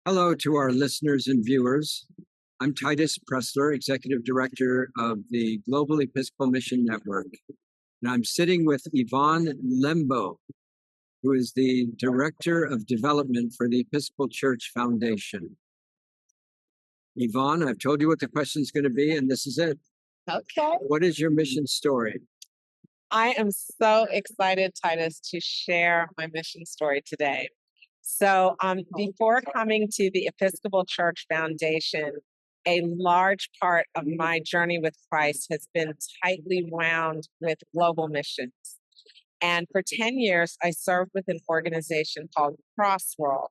Hello to our listeners and viewers. I'm Titus Pressler, Executive Director of the Global Episcopal Mission Network. And I'm sitting with Yvonne Lembo, who is the Director of Development for the Episcopal Church Foundation. Yvonne, I've told you what the question is going to be, and this is it. Okay. What is your mission story? I am so excited, Titus, to share my mission story today. So, before coming to the Episcopal Church Foundation, a large part of my journey with Christ has been tightly wound with global missions. And for 10 years, I served with an organization called Crossworld,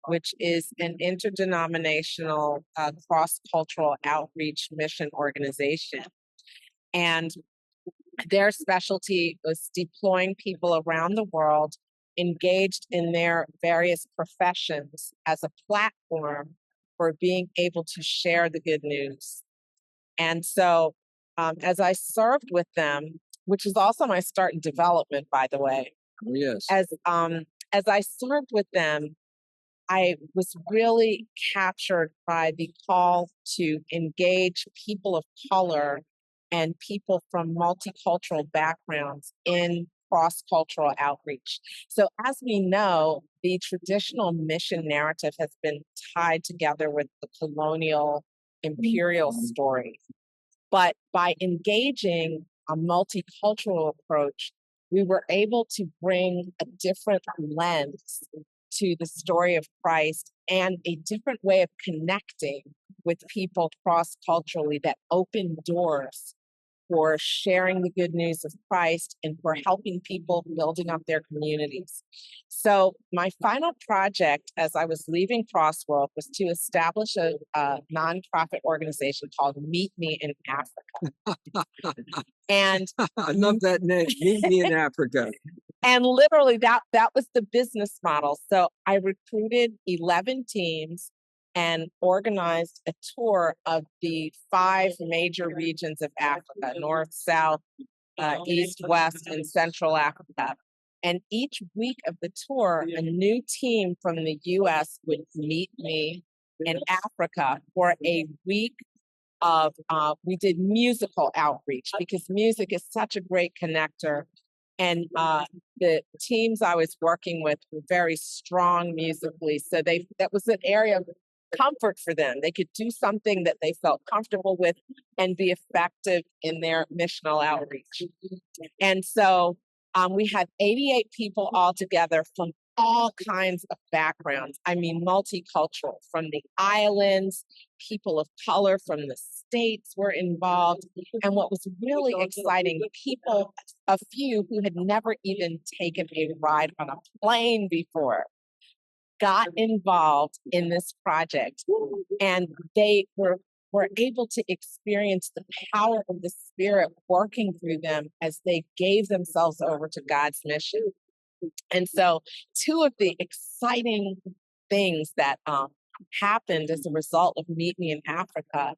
which is an interdenominational cross-cultural outreach mission organization. And their specialty was deploying people around the world engaged in their various professions as a platform for being able to share the good news. And so, as I served with them, which is also my start in development, by the way, Oh, yes. as I served with them, I was really captured by the call to engage people of color and people from multicultural backgrounds in cross-cultural outreach. So as we know, the traditional mission narrative has been tied together with the colonial imperial story. But by engaging a multicultural approach, we were able to bring a different lens to the story of Christ and a different way of connecting with people cross-culturally that opened doors for sharing the good news of Christ and for helping people building up their communities. So my final project as I was leaving Crossworld was to establish a nonprofit organization called Meet Me in Africa. And I love that name, Meet Me in Africa. And literally that was the business model. So I recruited 11 teams and organized a tour of the 5 major regions of Africa: North, South, East, West, and Central Africa. And each week of the tour, a new team from the US would meet me in Africa for a week of, we did musical outreach because music is such a great connector. And the teams I was working with were very strong musically. So that was an area of comfort for them. They could do something that they felt comfortable with and be effective in their missional outreach. And so we had 88 people all together from all kinds of backgrounds. I mean, multicultural, from the islands, people of color from the States were involved. And what was really exciting, people, a few who had never even taken a ride on a plane before, got involved in this project, and they were able to experience the power of the Spirit working through them as they gave themselves over to God's mission. And so 2 of the exciting things that happened as a result of Meet Me in Africa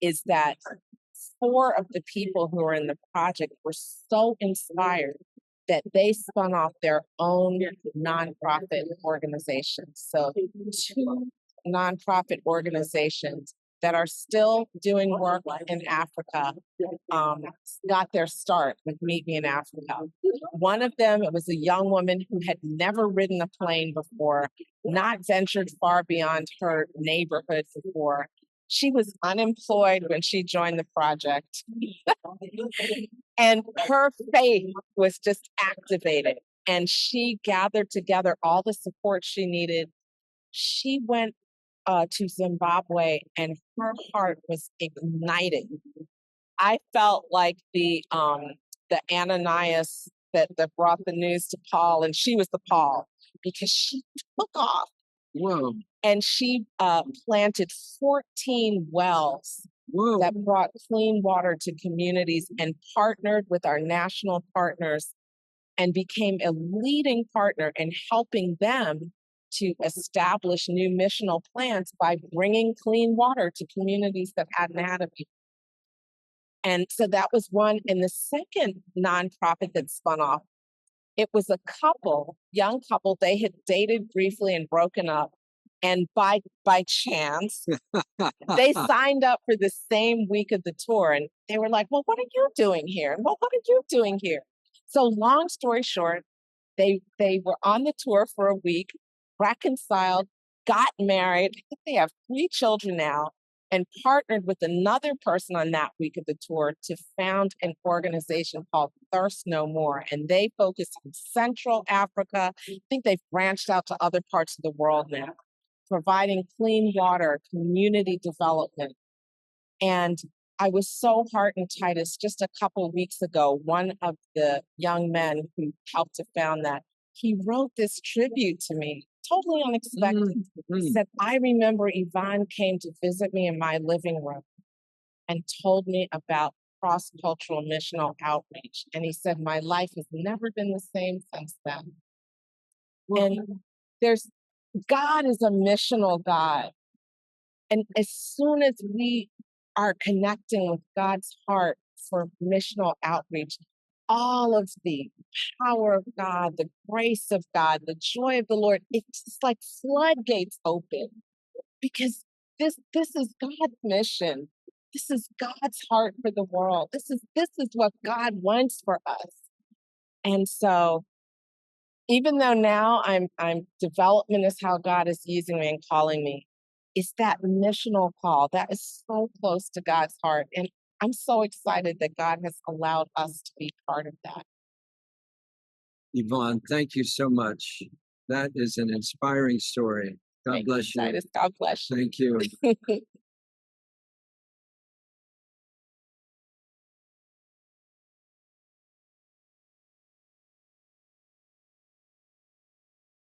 is that 4 of the people who were in the project were so inspired that they spun off their own nonprofit organizations. So 2 nonprofit organizations that are still doing work in Africa got their start with Meet Me in Africa. One of them, it was a young woman who had never ridden a plane before, not ventured far beyond her neighborhood before. She was unemployed when she joined the project. And her faith was just activated. And she gathered together all the support she needed. She went to Zimbabwe and her heart was ignited. I felt like the Ananias that brought the news to Paul, and she was the Paul, because she took off. Whoa. And she planted 14 wells Whoa. that brought clean water to communities and partnered with our national partners and became a leading partner in helping them to establish new missional plans by bringing clean water to communities that hadn't had it before. And so that was one. And the second nonprofit that spun off, it was a couple, young couple. They had dated briefly and broken up. And by chance, they signed up for the same week of the tour, and they were like, "Well, what are you doing here? And well, what are you doing here?" So, long story short, they were on the tour for a week, reconciled, got married. I think they have 3 children now, and partnered with another person on that week of the tour to found an organization called Thirst No More. And they focus on Central Africa. I think they've branched out to other parts of the world now, providing clean water, community development. And I was so heartened, Titus, just a couple weeks ago, one of the young men who helped to found that, he wrote this tribute to me, totally unexpected. He said, "I remember Yvonne came to visit me in my living room and told me about cross-cultural missional outreach. And he said, my life has never been the same since then." And there's God is a missional God. And as soon as we are connecting with God's heart for missional outreach, all of the power of God, the grace of God, the joy of the Lord, it's just like floodgates open, because this is God's mission. This is God's heart for the world. This is what God wants for us. And so even though now I'm development is how God is using me and calling me, it's that missional call that is so close to God's heart. And I'm so excited that God has allowed us to be part of that. Yvonne, thank you so much. That is an inspiring story. God Thank bless you. Titus. God bless you. Thank you.